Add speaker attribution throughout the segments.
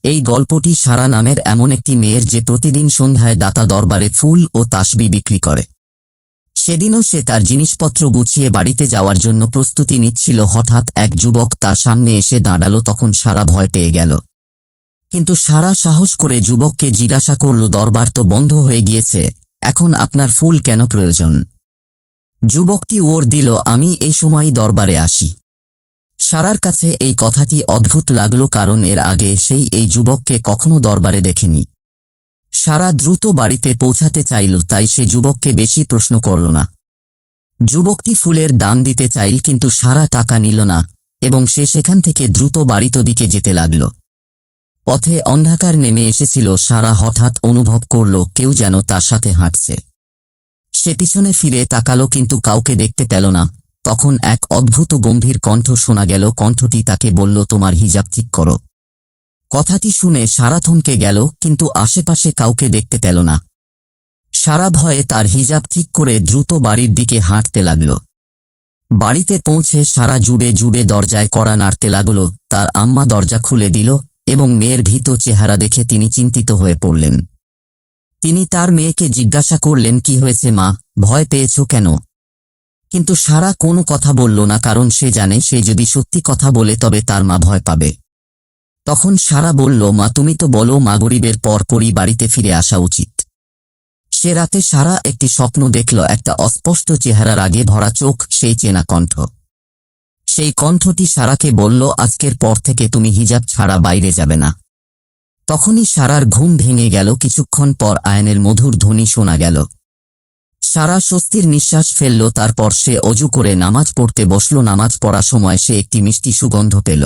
Speaker 1: এই গল্পটি সারা নামের এমন একটি মেয়ের যে প্রতিদিন সন্ধ্যায় দাতা দরবারে ফুল ও তাসবি বিক্রি করে। সেদিনও সে তার জিনিসপত্র গুছিয়ে বাড়িতে যাওয়ার জন্য প্রস্তুতি নিচ্ছিল। হঠাৎ এক যুবক তার সামনে এসে দাঁড়ালো। তখন সারা ভয় পেয়ে গেল, কিন্তু সারা সাহস করে যুবককে জিজ্ঞাসা করল, দরবার তো বন্ধ হয়ে গিয়েছে, এখন আপনার ফুল কেন প্রয়োজন? যুবকটি ওর দিল, আমি এই সময়ই দরবারে আসি। সারার কাছে এই কথাটি অদ্ভুত লাগলো, কারণ এর আগে সেই এই যুবককে কখনো দরবারে দেখেনি। সারা দ্রুত বাড়িতে পৌঁছাতে চাইল, তাই সে যুবককে বেশি প্রশ্ন করল না। যুবকটি ফুলের দাম দিতে চাইল, কিন্তু সারা টাকা নিল না এবং সে সেখান থেকে দ্রুত বাড়ির দিকে যেতে লাগল। পথে অন্ধকার নেমে এসেছিল। সারা হঠাৎ অনুভব করল কেউ যেন তার সাথে হাঁটছে। সে পিছনে ফিরে তাকালো, কিন্তু কাউকে দেখতে পেল না। তখন এক অদ্ভুত গম্ভীর কণ্ঠ শোনা গেল। কণ্ঠটি তাকে বলল, তোমার হিজাব ঠিক করো। কথাটি শুনে সারা থমকে গেল, কিন্তু আশেপাশে কাউকে দেখতে পেল না। সারা ভয়ে তার হিজাব ঠিক করে দ্রুত বাড়ির দিকে হাঁটতে লাগল। বাড়িতে পৌঁছে সারা জুড়ে জুড়ে দরজায় কড়া নাড়তে লাগল। তার আম্মা দরজা খুলে দিল এবং মেয়ের ভীত চেহারা দেখে তিনি চিন্তিত হয়ে পড়লেন। তিনি তার মেয়েকে জিজ্ঞাসা করলেন, কি হয়েছে মা, ভয় পেয়েছ কেন? কিন্তু সারা কোনো কথা বলল না, কারণ সে জানে সে যদি সত্যি কথা বলে তবে তার মা ভয় পাবে। তখন সারা বলল, মা তুমি তো বলো মাগরিবের পরপরই বাড়িতে ফিরে আসা উচিত। সে রাতে সারা একটি স্বপ্ন দেখল, একটা অস্পষ্ট চেহারার আগে ভরা চোখ, সেই চেনা কণ্ঠ। সেই কণ্ঠটি সারাকে বলল, আজকের পর থেকে তুমি হিজাব ছাড়া বাইরে যাবে না। তখনই সারার ঘুম ভেঙে গেল। কিছুক্ষণ পর আয়নের মধুর ধ্বনি শোনা গেল। সারা স্বস্তির নিঃশ্বাস ফেলল। তারপর সে অজু করে নামাজ পড়তে বসল। নামাজ পড়ার সময় সে একটি মিষ্টি সুগন্ধ পেল।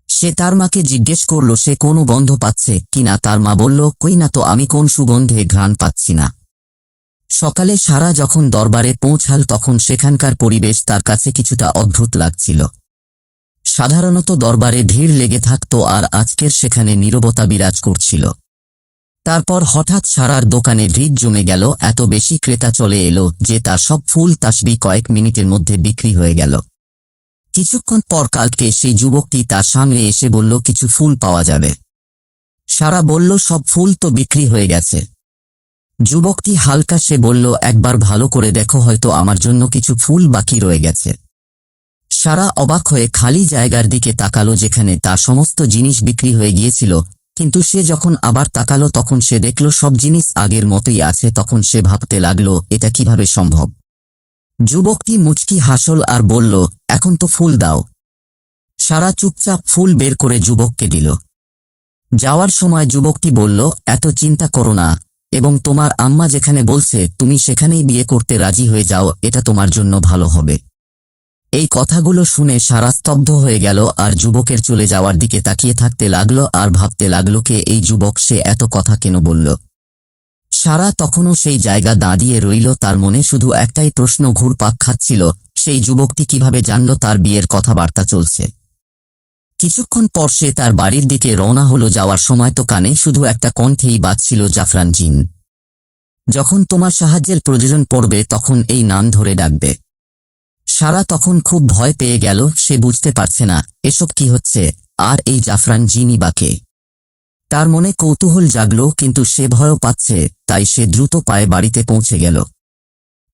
Speaker 1: সে তার মাকে জিজ্ঞেস করল সে কোনো গন্ধ পাচ্ছে কিনা। তার মা বলল, কই না তো, আমি কোন সুগন্ধে ঘ্রাণ পাচ্ছি না। সকালে সারা যখন দরবারে পৌঁছাল তখন সেখানকার পরিবেশ তার কাছে কিছুটা অদ্ভুত লাগছিল। সাধারণত দরবারে ভিড় লেগে থাকত, আর আজকের সেখানে নীরবতা বিরাজ করছিল। তারপর হঠাৎ সারার দোকানে ভিড় জমে গেল। এত বেশি ক্রেতা চলে এলো যে তার সব ফুল তাসবি কয়েক মিনিটের মধ্যে বিক্রি হয়ে গেল। কিছুক্ষণ পর কালকে সেই যুবকটি তার সামনে এসে বলল, কিছু ফুল পাওয়া যাবে? সারা বলল, সব ফুল তো বিক্রি হয়ে গেছে। যুবকটি হালকা সে বলল, একবার ভালো করে দেখো, হয়তো আমার জন্য কিছু ফুল বাকি রয়ে গেছে। সারা অবাক হয়ে খালি জায়গার দিকে তাকালো যেখানে তার সমস্ত জিনিস বিক্রি হয়ে গিয়েছিল, কিন্তু সে যখন আবার তাকালো তখন সে দেখল সব জিনিস আগের মতোই আছে। তখন সে ভাবতে লাগলো, এটা কিভাবে সম্ভব? যুবকটি মুচকি হাসল আর বলল, এখন তো ফুল দাও। সারা চুপচাপ ফুল বের করে যুবককে দিল। যাওয়ার সময় যুবকটি বলল, এত চিন্তা করো না, এবং তোমার আম্মা যেখানে বলছে তুমি সেখানেই বিয়ে করতে রাজি হয়ে যাও, এটা তোমার জন্য ভালো হবে। এই কথাগুলো শুনে সারা স্তব্ধ হয়ে গেল আর যুবকের চলে যাওয়ার দিকে তাকিয়ে থাকতে লাগলো আর ভাবতে লাগলো, কে এই যুবক, সে এত কথা কেন বলল? সারা তখনও সেই জায়গা দাঁড়িয়ে রইল। তার মনে শুধু একটাই প্রশ্ন ঘুরপাক খাচ্ছিল, সেই যুবকটি কিভাবে জানল তার বিয়ের কথাবার্তা চলছে। কিছুক্ষণ পর সে তার বাড়ির দিকে রওনা হলো। যাওয়ার সময় তো কানে শুধু একটা কণ্ঠেই বাজছিল, জাফরান জিন, যখন তোমার সাহায্যের প্রয়োজন পড়বে তখন এই নাম ধরে ডাকবে। সারা তখন খুব ভয় পেয়ে গেল। সে বুঝতে পারছে না এসব কি হচ্ছে, আর এই জাফরান জিনই বা কে। তার মনে কৌতূহল জাগল, কিন্তু সে ভয়ও পাচ্ছে, তাই সে দ্রুত পায়ে বাড়িতে পৌঁছে গেল।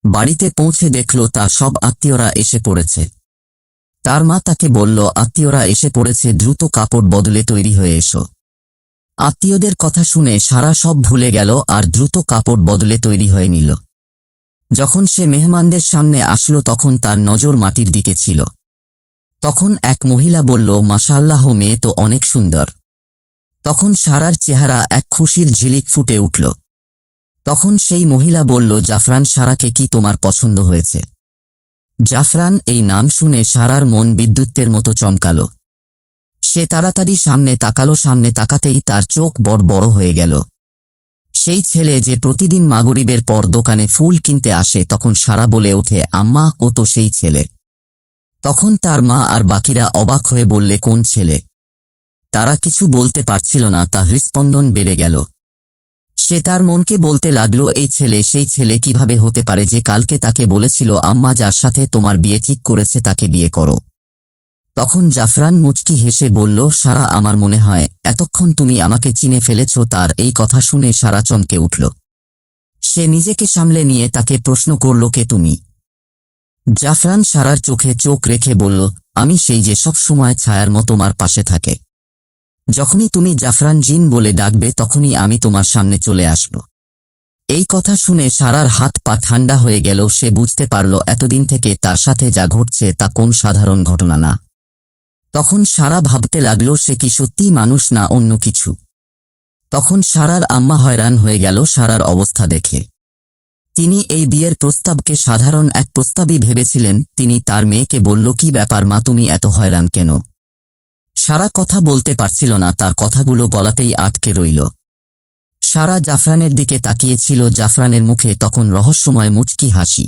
Speaker 1: বাড়িতে পৌঁছে দেখল তার সব আত্মীয়রা এসে পড়েছে। তার মা তাকে বলল, আত্মীয়রা এসে পড়েছে, দ্রুত কাপড় বদলে তৈরি হয়ে এসো। আত্মীয়দের কথা শুনে সারা সব ভুলে গেল আর দ্রুত কাপড় বদলে তৈরি হয়ে নিল। যখন সে মেহমানদের সামনে আসলো তখন তার নজর মাটির দিকে ছিল। তখন এক মহিলা বলল, মাশাআল্লাহ, মেয়ে তো অনেক সুন্দর। তখন সারার চেহারা এক খুশির ঝিলিক ফুটে উঠল। তখন সেই মহিলা বলল, জাফরান, সারাকে কি তোমার পছন্দ হয়েছে? জাফরান এই নাম শুনে সারার মন বিদ্যুতের মতো চমকালো। সে তাড়াতাড়ি সামনে তাকালো। সামনে তাকাতেই তার চোখ বড় বড় হয়ে গেল। সেই ছেলে যে প্রতিদিন মাগরিবের পর দোকানে ফুল কিনতে আসে। তখন সারা বলে ওঠে, আম্মা, ও তো সেই ছেলে। তখন তার মা আর বাকিরা অবাক হয়ে বললে, কোন ছেলে? তারা কিছু বলতে পারছিল না। তার হৃৎস্পন্দন বেড়ে গেল। সে তার মনকে বলতে লাগলো, এই ছেলে সেই ছেলে কিভাবে হতে পারে যে কালকে তাকে বলেছিল আম্মা যার সাথে তোমার বিয়ে ঠিক করেছে তাকে বিয়ে করো। তখন জাফরান মুচকি হেসে বলল, সারা, আমার মনে হয় এতক্ষণ তুমি আমাকে চিনে ফেলেছ। তার এই কথা শুনে সারা চমকে উঠল। সে নিজেকে সামলে নিয়ে তাকে প্রশ্ন করল, কে তুমি? জাফরান সারার চোখে চোখ রেখে বলল, আমি সেই যে সব সময় ছায়ার মতো তোমার পাশে থাকে। যখনই তুমি জাফরান জিন বলে ডাকবে তখনই আমি তোমার সামনে চলে আসব। এই কথা শুনে সারার হাত পা ঠান্ডা হয়ে গেল। সে বুঝতে পারল এতদিন থেকে তার সাথে যা ঘটছে তা কোন সাধারণ ঘটনা না। তখন সারা ভাবতে লাগল সে কি সত্যিই মানুষ না অন্য কিছু। তখন সারার আম্মা হয়রান হয়ে গেল সারার অবস্থা দেখে। তিনি এই বিয়ের প্রস্তাবকে সাধারণ এক প্রস্তাবই ভেবেছিলেন। তিনি তার মেয়েকে বলল, কি ব্যাপার মা, তুমি এত হয়রান কেন? সারা কথা বলতে পারছিল না, তার কথাগুলো গলাতেই আটকে রইল। সারা জাফরানের দিকে তাকিয়েছিল। জাফরানের মুখে তখন রহস্যময় মুচকি হাসি।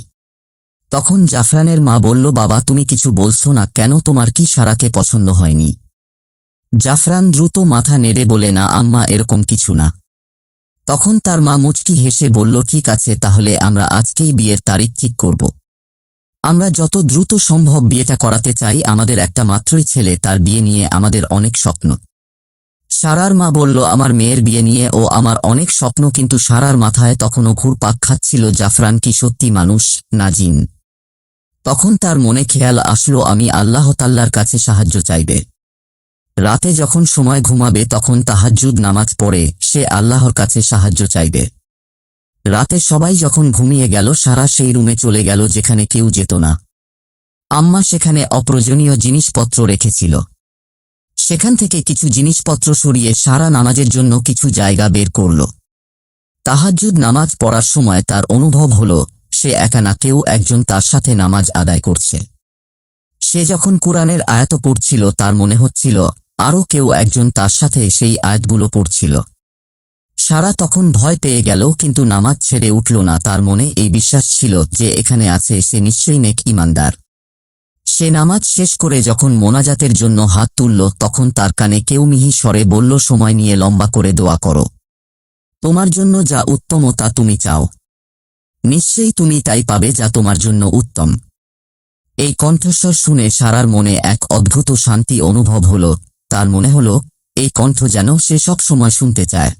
Speaker 1: তখন জাফরানের মা বলল, বাবা, তুমি কিছু বলছো না কেন? তোমার কি সারাকে পছন্দ হয়নি? জাফরান দ্রুত মাথা নেড়ে বলে, না আম্মা, এরকম কিছু না। তখন তার মা মুচকি হেসে বলল, ঠিক আছে, তাহলে আমরা আজকেই বিয়ের তারিখ ঠিক করব। আমরা যত দ্রুত সম্ভব বিয়েটা করাতে চাই। আমাদের একটা মাত্রই ছেলে, তার বিয়ে নিয়ে আমাদের অনেক স্বপ্ন। সারার মা বলল, আমার মেয়ের বিয়ে নিয়ে ও আমার অনেক স্বপ্ন। কিন্তু সারার মাথায় তখনও ঘুরপাক খাচ্ছিল জাফরান কি সত্যি মানুষ না জিন। তখন তার মনে খেয়াল আসলো, আমি আল্লাহ তাআলার কাছে সাহায্য চাইবে। রাতে যখন সময় ঘুমাবে তখন তাহাজ্জুদ নামাজ পড়ে সে আল্লাহর কাছে সাহায্য চাইবে। রাতে সবাই যখন ঘুমিয়ে গেল সারা সেই রুমে চলে গেল যেখানে কেউ যেত না। আম্মা সেখানে অপ্রয়োজনীয় জিনিসপত্র রেখেছিল। সেখান থেকে কিছু জিনিসপত্র সরিয়ে সারা নামাজের জন্য কিছু জায়গা বের করল। তাহাজ্জুদ নামাজ পড়ার সময় তার অনুভব হলো সে একা না, কেউ একজন তার সাথে নামাজ আদায় করছে। সে যখন কুরআনের আয়াত পড়ছিল তার মনে হচ্ছিল আরও কেউ একজন তার সাথে সেই আয়াতগুলো পড়ছিল। সারা তখন ভয় পেয়ে গেল, কিন্তু নামাজ ছেড়ে উঠল না। তার মনে এই বিশ্বাস ছিল যে এখানে আছে সে নিশ্চয়ই নেক ঈমানদার। সে নামাজ শেষ করে যখন মোনাজাতের জন্য হাত তুলল তখন তার কানে কেউ মিহি স্বরে বলল, সময় নিয়ে লম্বা করে দোয়া করো। তোমার জন্য যা উত্তম তা তুমি চাও, নিশ্চয়ই তুমি তাই পাবে যা তোমার জন্য উত্তম। এই কণ্ঠস্বর শুনে সারার মনে এক অদ্ভুত শান্তি অনুভব হল। তার মনে হল এই কণ্ঠ যেন সে সব সময় শুনতে চায়।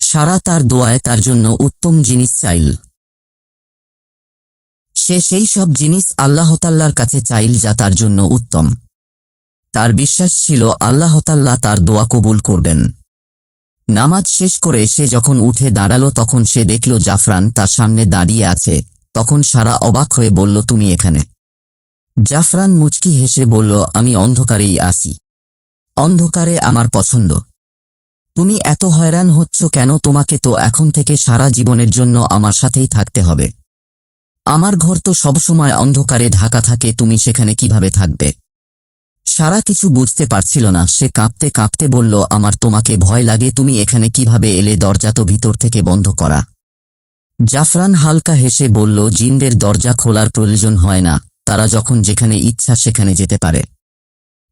Speaker 1: সারা তার দোয়ায় তার জন্য উত্তম জিনিস চাইল। সে সেই সব জিনিস আল্লাহ তাআলার কাছে চাইল যা তার জন্য উত্তম। তার বিশ্বাস ছিল আল্লাহ তাআলা তার দোয়া কবুল করবেন। নামাজ শেষ করে সে যখন উঠে দাঁড়ালো তখন সে দেখল জাফরান তার সামনে দাঁড়িয়ে আছে। তখন সারা অবাক হয়ে বলল, তুমি এখানে? জাফরান মুচকি হেসে বলল, আমি অন্ধকারেই আসি। অন্ধকারে আমার পছন্দ। তুমি এত হয়রান হচ্ছ কেন? তোমাকে তো এখন থেকে সারা জীবনের জন্য আমার সাথেই থাকতে হবে। আমার ঘর তো সবসময় অন্ধকারে ঢাকা থাকে, তুমি সেখানে কিভাবে থাকবে? সারা কিছু বুঝতে পারছিল না। সে কাঁপতে কাঁপতে বলল, আমার তোমাকে ভয় লাগে। তুমি এখানে কিভাবে এলে? দরজা তো ভিতর থেকে বন্ধ করা। জাফরান হালকা হেসে বলল, জিনদের দরজা খোলার প্রয়োজন হয় না, তারা যখন যেখানে ইচ্ছা সেখানে যেতে পারে।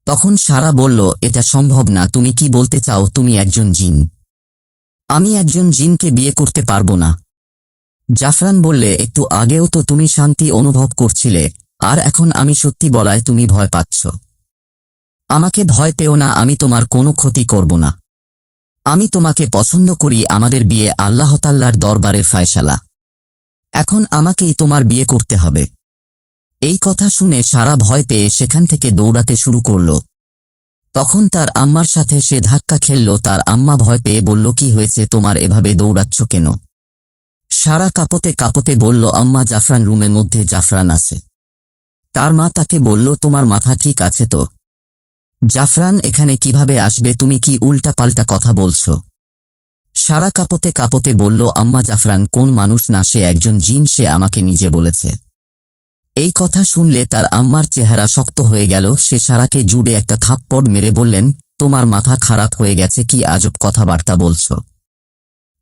Speaker 1: তখন সারা বলল, এটা সম্ভব না। তুমি কি বলতে চাও? তুমি একজন জিন। আমি একজন জিনকে বিয়ে করতে পারবো না। জাফরান বললে, একটু আগেও তো তুমি শান্তি অনুভব করছিলে, আর এখন আমি সত্যি বলায় তুমি ভয় পাচ্ছ। আমাকে ভয় পেও না, আমি তোমার কোনো ক্ষতি করব না। আমি তোমাকে পছন্দ করি। আমাদের বিয়ে আল্লাহ তাআলার দরবারের ফায়সালা। এখন আমাকেই তোমার বিয়ে করতে হবে। এই কথা শুনে সারা ভয় পেয়ে সেখান থেকে দৌড়াতে শুরু করল। তখন তার আম্মার সাথে সে ধাক্কা খেলল। তার আম্মা ভয় পেয়ে বলল, কি হয়েছে তোমার, এভাবে দৌড়াচ্ছ কেন? সারা কাঁপতে কাঁপতে বলল, আম্মা, জাফরান রুমের মধ্যে। জাফরান আছে। তার মা তাকে বলল, তোমার মাথা ঠিক আছে তো? জাফরান এখানে কিভাবে আসবে? তুমি কি উল্টা পাল্টা কথা বলছো? সারা কাঁপতে কাঁপতে বলল, আম্মা, জাফরান কোন মানুষ না, সে একজন জিন, সে আমাকে নিজে বলেছে। এই কথা শুনলে তার আম্মার চেহারা শক্ত হয়ে গেল। সে সারাকে জুড়ে একটা থাপ্পড় মেরে বললেন, তোমার মাথা খারাপ হয়ে গেছে, কি আজব কথাবার্তা বলছো?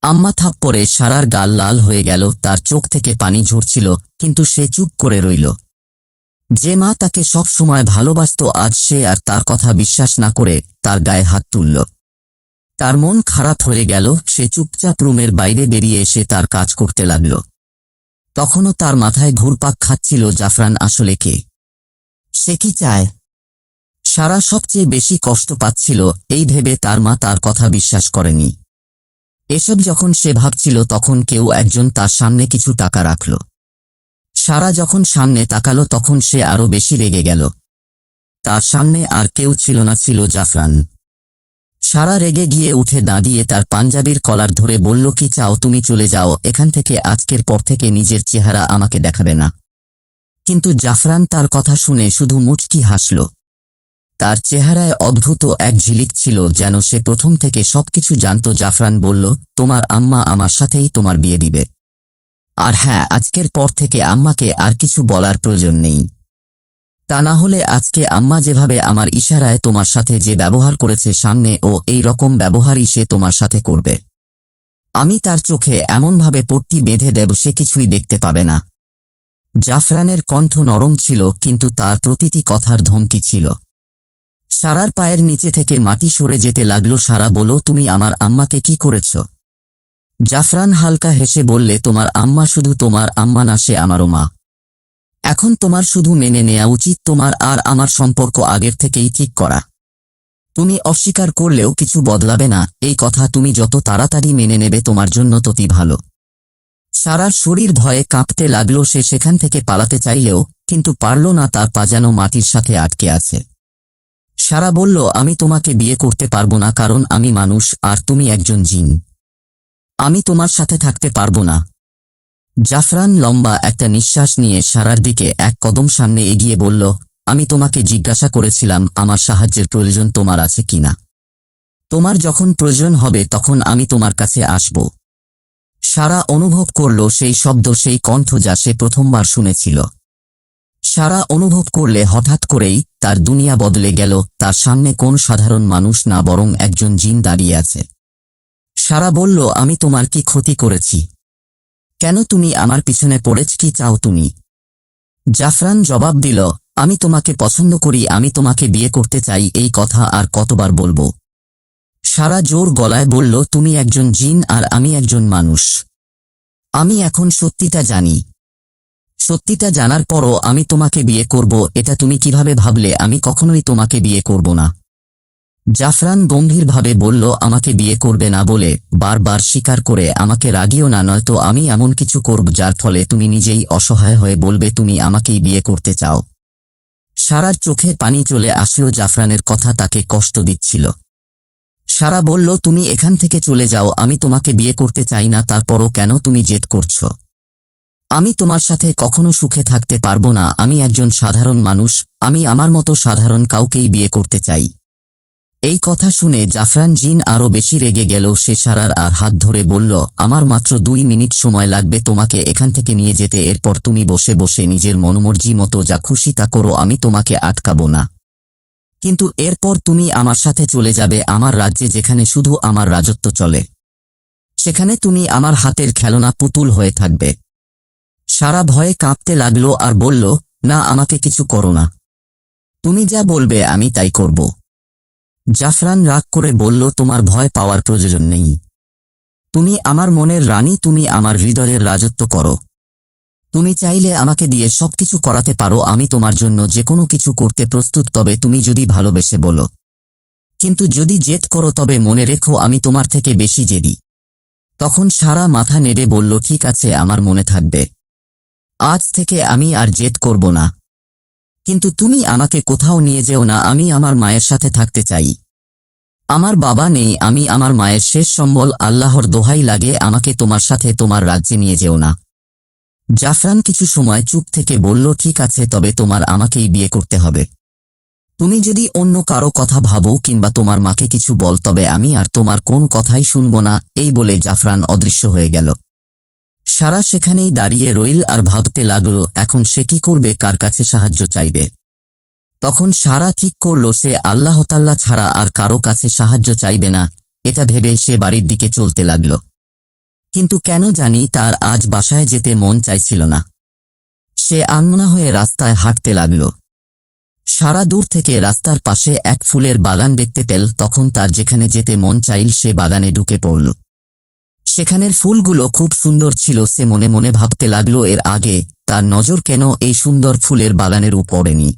Speaker 1: আম্মা থাপ্পড়ে সারার গাল লাল হয়ে গেল। তার চোখ থেকে পানি ঝরছিল, কিন্তু সে চুপ করে রইল। যে মা তাকে সব সময় ভালোবাসত আজ সে আর তার কথা বিশ্বাস না করে তার গায়ে হাত তুলল। তার মন খারাপ হয়ে গেল। সে চুপচাপ রুমের বাইরে বেরিয়ে এসে তার কাজ করতে লাগল। তখনও তার মাথায় ঘুরপাক খাচ্ছিল জাফরান আসলে কে? সে কি চায়? সারা সবচেয়ে বেশি কষ্ট পাচ্ছিল, এই ভেবে তার মা তার কথা বিশ্বাস করেনি। এসব যখন সে ভাবছিল তখন কেউ একজন তার সামনে কিছু টাকা রাখল। সারা যখন সামনে তাকালো তখন সে আরো বেশি রেগে গেল। তার সামনে আর কেউ ছিল না, ছিল জাফরান। সারা রেগে গিয়ে উঠে দাঁড়িয়ে তার পাঞ্জাবির কলার ধরে বলল, কি চাও? তুমি চলে যাও এখান থেকে, আজকের পর থেকে নিজের চেহারা আমাকে দেখাবে না। কিন্তু জাফরান তার কথা শুনে শুধু মুচকি হাসল। তার চেহারায় অদ্ভুত এক ঝিলিক ছিল, যেন সে প্রথম থেকে সবকিছু জানত। জাফরান বলল, তোমার আম্মা আমার সাথেই তোমার বিয়ে দিবে। আর হ্যাঁ, আজকের পর থেকে আম্মাকে আর কিছু বলার প্রয়োজন নেই। তা না হলে আজকে আম্মা যেভাবে আমার ইশারায় তোমার সাথে যে ব্যবহার করেছে, সামনে ও এই রকম ব্যবহারই সে তোমার সাথে করবে। আমি তার চোখে এমনভাবে পট্টি বেঁধে দেব সে কিছুই দেখতে পাবে না। জাফরানের কণ্ঠ নরম ছিল, কিন্তু তার প্রতিটি কথার ধমকি ছিল। সারার পায়ের নিচে থেকে মাটি সরে যেতে লাগলো। সারা বলল, তুমি আমার আম্মাকে কি করেছ? জাফরান হালকা হেসে বললে, তোমার আম্মা শুধু তোমার আম্মা না, সে আমারও মা। এখন তোমার শুধু মেনে নেওয়া উচিত, তোমার আর আমার সম্পর্ক আগের থেকেই ঠিক করা। তুমি অস্বীকার করলেও কিছু বদলাবে না, এই কথা তুমি যত তাড়াতাড়ি মেনে নেবে তোমার জন্য ততই ভালো। সারার শরীর ভয়ে কাঁপতে লাগলো। সে সেখান থেকে পালাতে চাইলেও কিন্তু পারল না, তার পা যেন মাটির সাথে আটকে আছে। সারা বলল, আমি তোমাকে বিয়ে করতে পারবো না, কারণ আমি মানুষ আর তুমি একজন জিন। আমি তোমার সাথে থাকতে পারবো না। জাফরান লম্বা একটা নিঃশ্বাস নিয়ে সারার দিকে এক কদম সামনে এগিয়ে বলল, আমি তোমাকে জিজ্ঞাসা করেছিলাম আমার সাহায্যের প্রয়োজন তোমার আছে কিনা। তোমার যখন প্রয়োজন হবে তখন আমি তোমার কাছে আসব। সারা অনুভব করল সেই শব্দ, সেই কণ্ঠ যা সে প্রথমবার শুনেছিল। সারা অনুভব করলে হঠাৎ করেই তার দুনিয়া বদলে গেল। তার সামনে কোন সাধারণ মানুষ না, বরং একজন জিন দাঁড়িয়ে আছে। সারা বলল, আমি তোমার কি ক্ষতি করেছি? কেন তুমি আমার পিছনে পড়েছ? কি চাও তুমি? জাফরান জবাব দিল, আমি তোমাকে পছন্দ করি, আমি তোমাকে বিয়ে করতে চাই। এই কথা আর কতবার বলবো? সারা জোর গলায় বলল, তুমি একজন জিন আর আমি একজন মানুষ। আমি এখন সত্যিটা জানি। সত্যিটা জানার পরও আমি তোমাকে বিয়ে করব, এটা তুমি কিভাবে ভাবলে? আমি কখনোই তোমাকে বিয়ে করব না। জাফরান গম্ভীরভাবে বলল, আমাকে বিয়ে করবে না বলে বারবার স্বীকার করে আমাকে রাগিও না, নয়তো আমি এমন কিছু করব যার ফলে তুমি নিজেই অসহায় হয়ে বলবে তুমি আমাকেই বিয়ে করতে চাও। সারার চোখে পানি চলে আসলো। জাফরানের কথা তাকে কষ্ট দিচ্ছিল। সারা বলল, তুমি এখান থেকে চলে যাও, আমি তোমাকে বিয়ে করতে চাই না। তারপরও কেন তুমি জেদ করছো? আমি তোমার সাথে কখনো সুখে থাকতে পারবো না। আমি একজন সাধারণ মানুষ, আমি আমার মতো সাধারণ কাউকেই বিয়ে করতে চাই। এই কথা শুনে জাফরান জিন আরো বেশি রেগে গেল। সে সারার আর হাত ধরে বলল, আমার মাত্র 2 মিনিট সময় লাগবে তোমাকে এখান থেকে নিয়ে যেতে, এরপর তুমি বসে বসে নিজের মনোমর্জি মতো যা খুশি তা করো, আমি তোমাকে আটকাবো না। কিন্তু এরপর তুমি আমার সাথে চলে যাবে আমার রাজ্যে, যেখানে শুধু আমার রাজত্ব চলে। সেখানে তুমি আমার হাতের খেলনা পুতুল হয়ে থাকবে। সারা ভয়ে কাঁপতে লাগলো আর বলল, না, আমাকে কিছু করো না। তুমি যা বলবে আমি তাই করব। জাফরান রাগ করে বলল, তোমার ভয় পাওয়ার প্রয়োজন নেই। তুমি আমার মনের রানী, তুমি আমার হৃদয়ের রাজত্ব করো। তুমি চাইলে আমাকে দিয়ে সবকিছু করাতে পারো, আমি তোমার জন্য যে কোনো কিছু করতে প্রস্তুত, তবে তুমি যদি ভালোবেসে বলো। কিন্তু যদি জেদ করো তবে মনে রেখো আমি তোমার থেকে বেশি জেদি। তখন সারা মাথা নেড়ে বলল, ঠিক আছে, আমার মনে থাকবে। আজ থেকে আমি আর জেদ করব না। কিন্তু তুমি আমাকে কোথাও নিয়ে যেও না, আমি আমার মায়ের সাথে থাকতে চাই। আমার বাবা নেই, আমি আমার মায়ের শেষ সম্বল, আল্লাহর দোহাই লাগে আমাকে তোমার সাথে তোমার রাজ্যে নিয়ে যেও না। জাফরান কিছু সময় চুপ থেকে বলল, ঠিক আছে, তবে তোমার আমাকেই বিয়ে করতে হবে। তুমি যদি অন্য কারো কথা ভাবো কিংবা তোমার মাকে কিছু বল তবে আমি আর তোমার কোন কথাই শুনব না। এই বলে জাফরান অদৃশ্য হয়ে গেল। সারা সেখানেই দাঁড়িয়ে রইল আর ভাবতে লাগল এখন সে কি করবে, কার কাছে সাহায্য চাইবে। তখন সারা ঠিক করল সে আল্লাহ তাআলা ছাড়া আর কারো কাছে সাহায্য চাইবে না। এটা ভেবে সে বাড়ির দিকে চলতে লাগল। কিন্তু কেন জানি তার আজ বাসায় যেতে মন চাইছিল না। সে আনমনা হয়ে রাস্তায় হাঁটতে লাগল। সারা দূর থেকে রাস্তার পাশে এক ফুলের বাগান দেখতে পেল। তখন তার যেখানে যেতে মন চাইল সে বাগানে ঢুকে পড়ল। সেখানের ফুলগুলো খুব সুন্দর ছিল। সে মনে মনে ভাবতে লাগল এর আগে তার নজর কেন এই সুন্দর ফুলের বাগানের উপরেনি।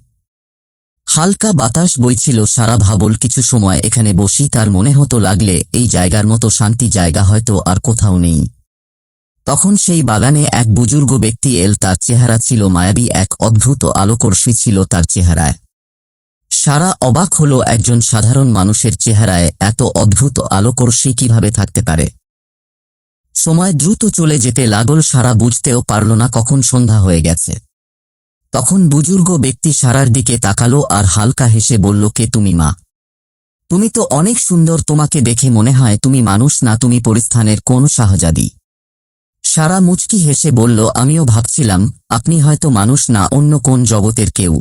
Speaker 1: হালকা বাতাস বইছিল, সারা ভাবল কিছু সময় এখানে বসি। তার মনে হতো লাগলে এই জায়গার মতো শান্তি জায়গা হয়তো আর কোথাও নেই। তখন সেই বাগানে এক বুজুর্গ ব্যক্তি এল। তার চেহারা ছিল মায়াবী, এক অদ্ভুত আলোকর্ষী ছিল তার চেহারায়। সারা অবাক হলো, একজন সাধারণ মানুষের চেহারায় এত অদ্ভুত আলোকর্ষী কিভাবে থাকতে পারে। সময় দ্রুত চলে যেতে লাগল, সারা বুঝতেও পারল না কখন সন্ধ্যা হয়ে গেছে। তখন বুজুর্গ ব্যক্তি সারার দিকে তাকালো আর হালকা হেসে বলল, কে তুমি মা? তুমি তো অনেক সুন্দর, তোমাকে দেখে মনে হয় তুমি মানুষ না, তুমি পরিস্থানের কোন শাহজাদি। সারা মুচকি হেসে বলল, আমিও ভাবছিলাম আপনি হয়তো মানুষ না, অন্য কোন জগতের কেউ।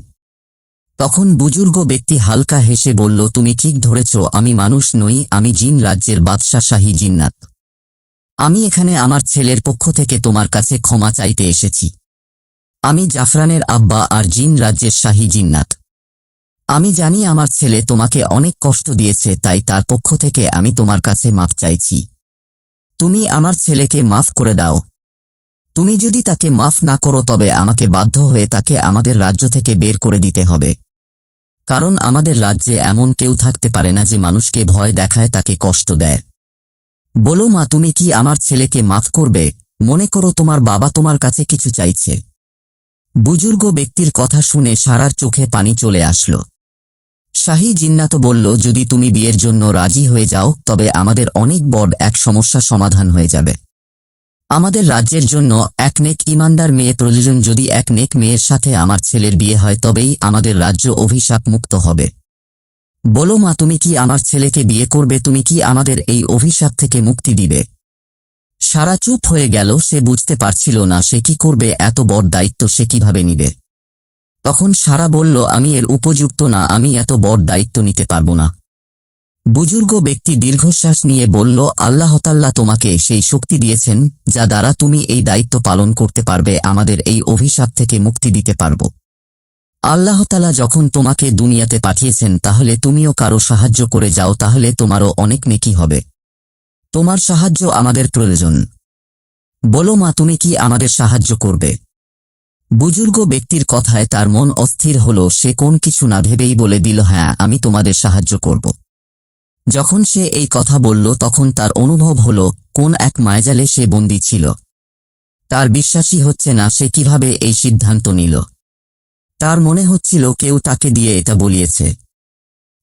Speaker 1: তখন বুজুর্গ ব্যক্তি হালকা হেসে বলল, তুমি ঠিক ধরেছ, আমি মানুষ নই, আমি জিন রাজ্যের বাদশাহ শাহী জিন্নাত। আমি এখানে আমার ছেলের পক্ষ থেকে তোমার কাছে ক্ষমা চাইতে এসেছি। আমি জাফরানের আব্বা আর জিন রাজ্যের শাহী জিন্নাত। আমি জানি আমার ছেলে তোমাকে অনেক কষ্ট দিয়েছে, তাই তার পক্ষ থেকে আমি তোমার কাছে মাফ চাইছি। তুমি আমার ছেলেকে মাফ করে দাও। তুমি যদি তাকে মাফ না করো তবে আমাকে বাধ্য হয়ে তাকে আমাদের রাজ্য থেকে বের করে দিতে হবে। কারণ আমাদের রাজ্যে এমন কেউ থাকতে পারে না যে মানুষকে ভয় দেখায়, তাকে কষ্ট দেয়। বলো মা, তুমি কি আমার ছেলেকে মাফ করবে? মনে করো তোমার বাবা তোমার কাছে কিছু চাইছে। বুজুর্গ ব্যক্তির কথা শুনে সারার চোখে পানি চলে আসলো। শাহী জিন্নাত বলল, যদি তুমি বিয়ের জন্য রাজি হয়ে যাও তবে আমাদের অনেক বড় এক সমস্যা সমাধান হয়ে যাবে। আমাদের রাজ্যের জন্য এক নেক ইমানদার মেয়ে প্রয়োজন। যদি এক নেক মেয়ের সাথে আমার ছেলের বিয়ে হয় তবেই আমাদের রাজ্য অভিশাপ মুক্ত হবে। বলো মা, তুমি কি আমার ছেলেকে বিয়ে করবে? তুমি কি আমাদের এই অভিশাপ থেকে মুক্তি দিবে? সারা চুপ হয়ে গেল, সে বুঝতে পারছিল না সে কি করবে, এত বড় দায়িত্ব সে কিভাবে নিবে। তখন সারা বলল, আমি এর উপযুক্ত না, আমি এত বড় দায়িত্ব নিতে পারবো না। বুজুর্গ ব্যক্তি দীর্ঘশ্বাস নিয়ে বলল, আল্লাহ তাআলা তোমাকে সেই শক্তি দিয়েছেন যা দ্বারা তুমি এই দায়িত্ব পালন করতে পারবে, আমাদের এই অভিশাপ থেকে মুক্তি দিতে পারবো। আল্লাহ তাআলা যখন তোমাকে দুনিয়াতে পাঠিয়েছেন তাহলে তুমিও কারো সাহায্য করে যাও, তাহলে তোমারও অনেক নেকি হবে। তোমার সাহায্য আমাদের প্রয়োজন। বলো মা, তুমি কি আমাদের সাহায্য করবে? বুজুর্গ ব্যক্তির কথায় তার মন অস্থির হলো, সে কোন কিছু না ভেবেই বলে দিল, হ্যাঁ আমি তোমাদের সাহায্য করব। যখন সে এই কথা বলল তখন তার অনুভব হলো কোন এক মায়াজালে সে বন্দী ছিল। তার বিশ্বাসই হচ্ছে না সে কিভাবে এই সিদ্ধান্ত নিল। তার মনে হচ্ছিল কেউ তাকে দিয়ে এটা বলিয়েছে।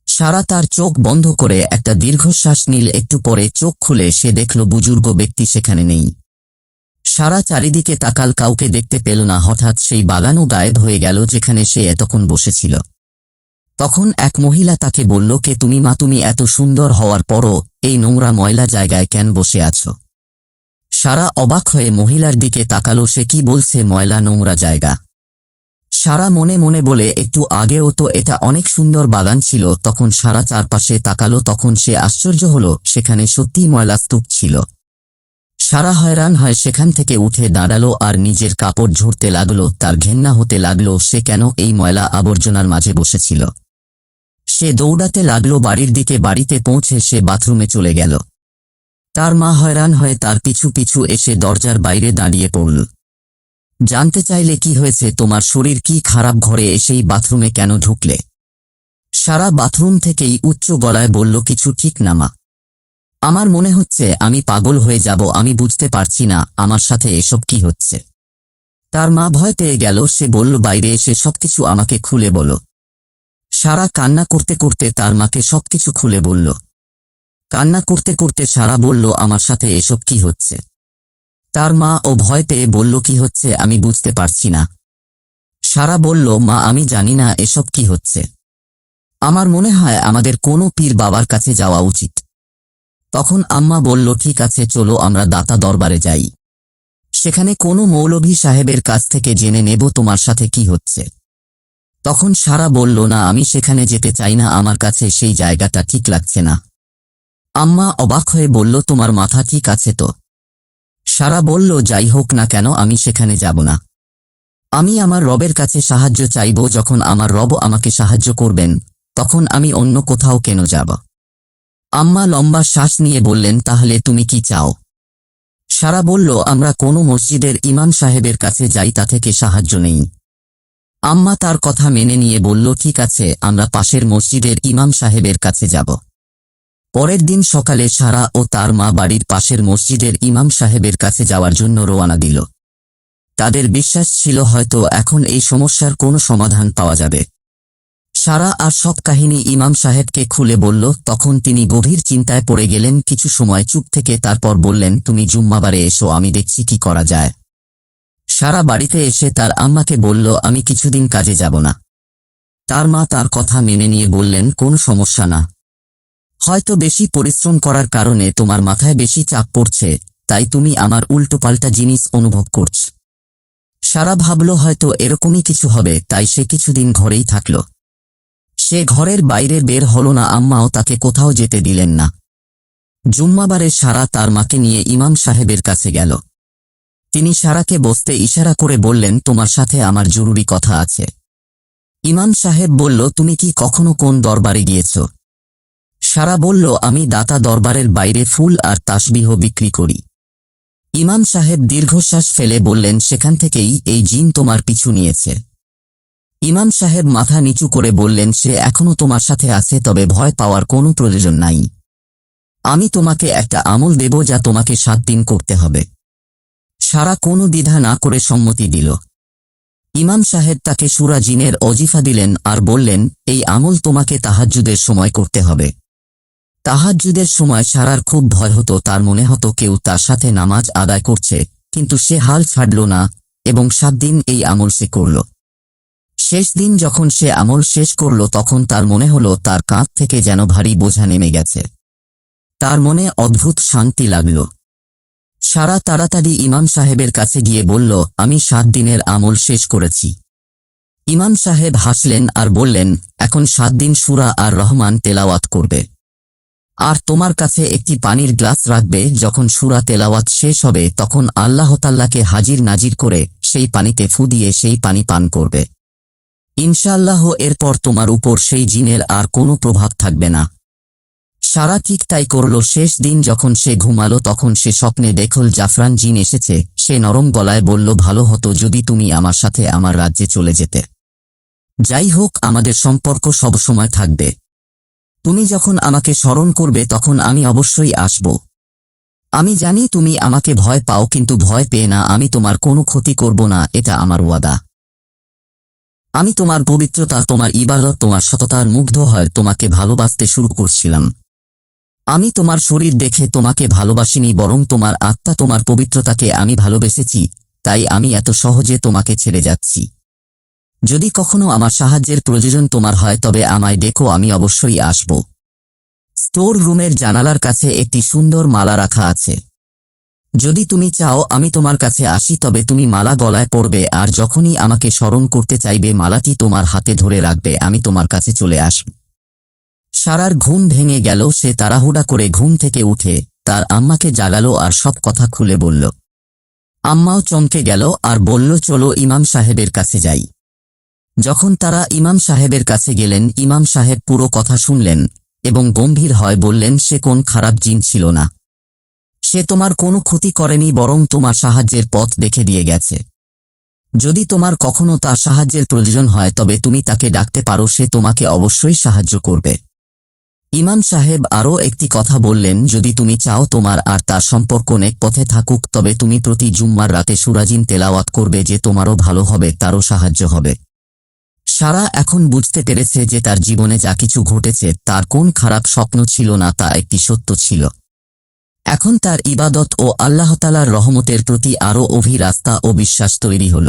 Speaker 1: সারা তার চোখ বন্ধ করে একটা দীর্ঘশ্বাস নিল। একটু পরে চোখ খুলে সে দেখল বুজুর্গ ব্যক্তি সেখানে নেই। সারা চারিদিকে তাকাল, কাউকে দেখতে পেল না। হঠাৎ সেই বাগানও গায়েব হয়ে গেল যেখানে সে এতক্ষণ বসেছিল। তখন এক মহিলা তাকে বলল, কে তুমি মা? তুমি এত সুন্দর হওয়ার পরও এই নোংরা ময়লা জায়গায় কেন বসে আছো? সারা অবাক হয়ে মহিলার দিকে তাকালো, সে কি বলছে ময়লা নোংরা জায়গা? সারা মনে মনে বলে, একটু আগেও তো এটা অনেক সুন্দর বাগান ছিল। তখন সারা চারপাশে তাকালো, তখন সে আশ্চর্য হলো সেখানে সত্যিই ময়লা স্তূপ ছিল। সারা হয়রান হয় সেখান থেকে উঠে দাঁড়ালো আর নিজের কাপড় ঝরতে লাগলো। তার ঘেন্না হতে লাগলো সে কেন এই ময়লা আবর্জনার মাঝে বসেছিল। সে দৌড়াতে লাগলো বাড়ির দিকে। বাড়িতে পৌঁছে সে বাথরুমে চলে গেল। তার মা হয়রান হয়ে তার পিছু পিছু এসে দরজার বাইরে দাঁড়িয়ে পড়ল। জানতে চাইলে, কি হয়েছে তোমার? শরীর কি খারাপ? ঘরে এসেই বাথরুমে কেন ঢুকলে? সারা বাথরুম থেকেই উচ্চ গলায় বলল, কিছু ঠিক না মা, আমার মনে হচ্ছে আমি পাগল হয়ে যাব, আমি বুঝতে পারছি না আমার সাথে এসব কি হচ্ছে। তার মা ভয় পেয়ে গেল। সে বলল, বাইরে এসে সবকিছু আমাকে খুলে বলো। সারা কান্না করতে করতে তার মাকে সবকিছু খুলে বলল। কান্না করতে করতে সারা বলল, আমার সাথে এসব কি হচ্ছে? তার মা ও ভয় পেয়ে বলল, কি হচ্ছে আমি বুঝতে পারছি না। সারা বলল, মা আমি জানি না এসব কি হচ্ছে। আমার মনে হয় আমাদের কোনো পীর বাবার কাছে যাওয়া উচিত। তখন আম্মা বলল, ঠিক আছে চলো আমরা দাতা দরবারে যাই, সেখানে কোনো মৌলভী সাহেবের কাছ থেকে জেনে নেব তোমার সাথে কি হচ্ছে। তখন সারা বলল, না আমি সেখানে যেতে চাই না, আমার কাছে সেই জায়গাটা ঠিক লাগছে না। আম্মা অবাক হয়ে বলল, তোমার মাথা ঠিক আছে তো? সারা বলল, যাই হোক না কেন আমি সেখানে যাব না। আমি আমার রবের কাছে সাহায্য চাইব, যখন আমার রব আমাকে সাহায্য করবেন তখন আমি অন্য কোথাও কেন যাব। আম্মা লম্বা শ্বাস নিয়ে বললেন, তাহলে তুমি কি চাও? সারা বলল, আমরা কোনো মসজিদের ইমাম সাহেবের কাছে যাই, তা থেকে সাহায্য নেই। আম্মা তার কথা মেনে নিয়ে বলল, ঠিক আছে, আমরা পাশের মসজিদের ইমাম সাহেবের কাছে যাব। পরের দিন সকালে সারা ও তার মা বাড়ির পাশের মসজিদের ইমাম সাহেবের কাছে যাওয়ার জন্য রওনা দিল। তাদের বিশ্বাস ছিল হয়তো এখন এই সমস্যার কোনো সমাধান পাওয়া যাবে। সারা আর সব কাহিনী ইমাম সাহেবকে খুলে বলল। তখন তিনি গভীর চিন্তায় পড়ে গেলেন। কিছু সময় চুপ থেকে তারপর বললেন, তুমি জুম্মাবারে এসো, আমি দেখছি কি করা যায়। সারা বাড়িতে এসে তার আম্মাকে বলল, আমি কিছুদিন কাজে যাব না। তার মা তার কথা মেনে নিয়ে বললেন, কোনো সমস্যা না, হয়তো বেশি পরিশ্রম করার কারণে তোমার মাথায় বেশি চাপ পড়ছে, তাই তুমি আমার উল্টোপাল্টা জিনিস অনুভব করছ। সারা ভাবল হয়তো এরকমই কিছু হবে, তাই সে কিছুদিন ঘরেই থাকল। সে ঘরের বাইরে বের হল না, আম্মাও তাকে কোথাও যেতে দিলেন না। জুম্মাবারে সারা তার মাকে নিয়ে ইমাম সাহেবের কাছে গেল। তিনি সারাকে বসতে ইশারা করে বললেন, তোমার সাথে আমার জরুরি কথা আছে। ইমাম সাহেব বলল, তুমি কি কখনো কোন দরবারে গিয়েছ? সারা বলল, আমি দাতা দরবারের বাইরে ফুল আর তাসবিহ বিক্রি করি। ইমাম সাহেব দীর্ঘশ্বাস ফেলে বললেন, সেখান থেকেই এই জিন তোমার পিছু নিয়েছে। ইমাম সাহেব মাথা নিচু করে বললেন, সে এখনো তোমার সাথে আছে, তবে ভয় পাওয়ার কোনো প্রয়োজন নাই। আমি তোমাকে একটা আমল দেব যা তোমাকে 7 দিন করতে হবে। সারা কোনো দ্বিধা না করে সম্মতি দিল। ইমাম সাহেব তাকে সূরা জিনের অজিফা দিলেন আর বললেন, এই আমল তোমাকে তাহাজ্জুদের সময় করতে হবে। তাহাজ্জুদের সময় সারার খুব ভয় হতো, তার মনে হতো কেউ তার সাথে নামাজ আদায় করছে, কিন্তু সে হাল ছাড়ল না এবং 7 দিন এই আমল সে করল। শেষ দিন যখন সে আমল শেষ করল তখন তার মনে হলো তার কাঁধ থেকে যেন ভারী বোঝা নেমে গেছে। তার মনে অদ্ভুত শান্তি লাগল। সারা তাড়াতাড়ি ইমাম সাহেবের কাছে গিয়ে বলল, আমি 7 দিনের আমল শেষ করেছি। ইমাম সাহেব হাসলেন আর বললেন, এখন 7 দিন সূরা আর রহমান তেলাওয়াত করবে, আর তোমার কাছে একটি পানির গ্লাস রাখবে। যখন সূরা তেলাওয়াত শেষ হবে তখন আল্লাহ তাআলাকে হাজির নাজির করে সেই পানিতে ফু দিয়ে সেই পানি পান করবে। ইনশাআল্লাহ এরপর তোমার উপর সেই জিনের আর কোনো প্রভাব থাকবে না। সারা ঠিক তাই করল। শেষ দিন যখন সে ঘুমালো তখন সে স্বপ্নে দেখল জাফরান জিন এসেছে। সে নরম গলায় বলল, ভালো হতো যদি তুমি আমার সাথে আমার রাজ্যে চলে যেতে। যাই হোক, আমাদের সম্পর্ক সবসময় থাকবে। তুমি যখন আমাকে স্মরণ করবে তখন আমি অবশ্যই আসব। আমি জানি তুমি আমাকে ভয় পাও, কিন্তু ভয় পেয়ে না, আমি তোমার কোনো ক্ষতি করব না, এটা আমার ওয়াদা। আমি তোমার পবিত্রতা, তোমার ইবাদত, তোমার সততার মুগ্ধ হয়ে তোমাকে ভালোবাসতে শুরু করছিলাম। আমি তোমার শরীর দেখে তোমাকে ভালোবাসিনি, বরং তোমার আত্মা, তোমার পবিত্রতাকে আমি ভালোবেসেছি, তাই আমি এত সহজে তোমাকে ছেড়ে যাচ্ছি। যদি কখনো আমার সাহায্যের প্রয়োজন তোমার হয় তবে আমায় ডেকো, আমি অবশ্যই আসব। স্টোর রুমের জানালার কাছে একটি সুন্দর মালা রাখা আছে। যদি তুমি চাও আমি তোমার কাছে আসি তবে তুমি মালা গলায় পরবে, আর যখনই আমাকে স্মরণ করতে চাইবে মালাটি তোমার হাতে ধরে রাখবে, আমি তোমার কাছে চলে আসব। সারার ঘুম ভেঙে গেল। সে তাড়াহুড়া করে ঘুম থেকে উঠে তার আম্মাকে জাগালো আর সব কথা খুলে বলল। আম্মাও চমকে গেল আর বলল, চলো ইমাম সাহেবের কাছে যাই। যখন তারা ইমাম সাহেবের কাছে গেলেন, ইমাম সাহেব পুরো কথা শুনলেন এবং গম্ভীর হয় বললেন, সে কোন খারাপ জিন ছিল না। সে তোমার কোনো ক্ষতি করেনি, বরং তোমার সাহায্যের পথ দেখে দিয়ে গেছে। যদি তোমার কখনো তার সাহায্যের প্রয়োজন হয় তবে তুমি তাকে ডাকতে পারো, সে তোমাকে অবশ্যই সাহায্য করবে। ইমাম সাহেব আরও একটি কথা বললেন, যদি তুমি চাও তোমার আর তার সম্পর্ক নেক পথে থাকুক তবে তুমি প্রতি জুম্মার রাতে সূরা জিন তেলাওয়াত করবে, যে তোমারও ভালো হবে, তারও সাহায্য হবে। সারা এখন বুঝতে পেরেছে যে তার জীবনে যা কিছু ঘটেছে তার কোন খারাপ স্বপ্ন ছিল না, তা একটি সত্য ছিল। এখন তার ইবাদত ও আল্লাহ তাআলার রহমতের প্রতি আরও গভীর আস্থা ও বিশ্বাস তৈরি হল।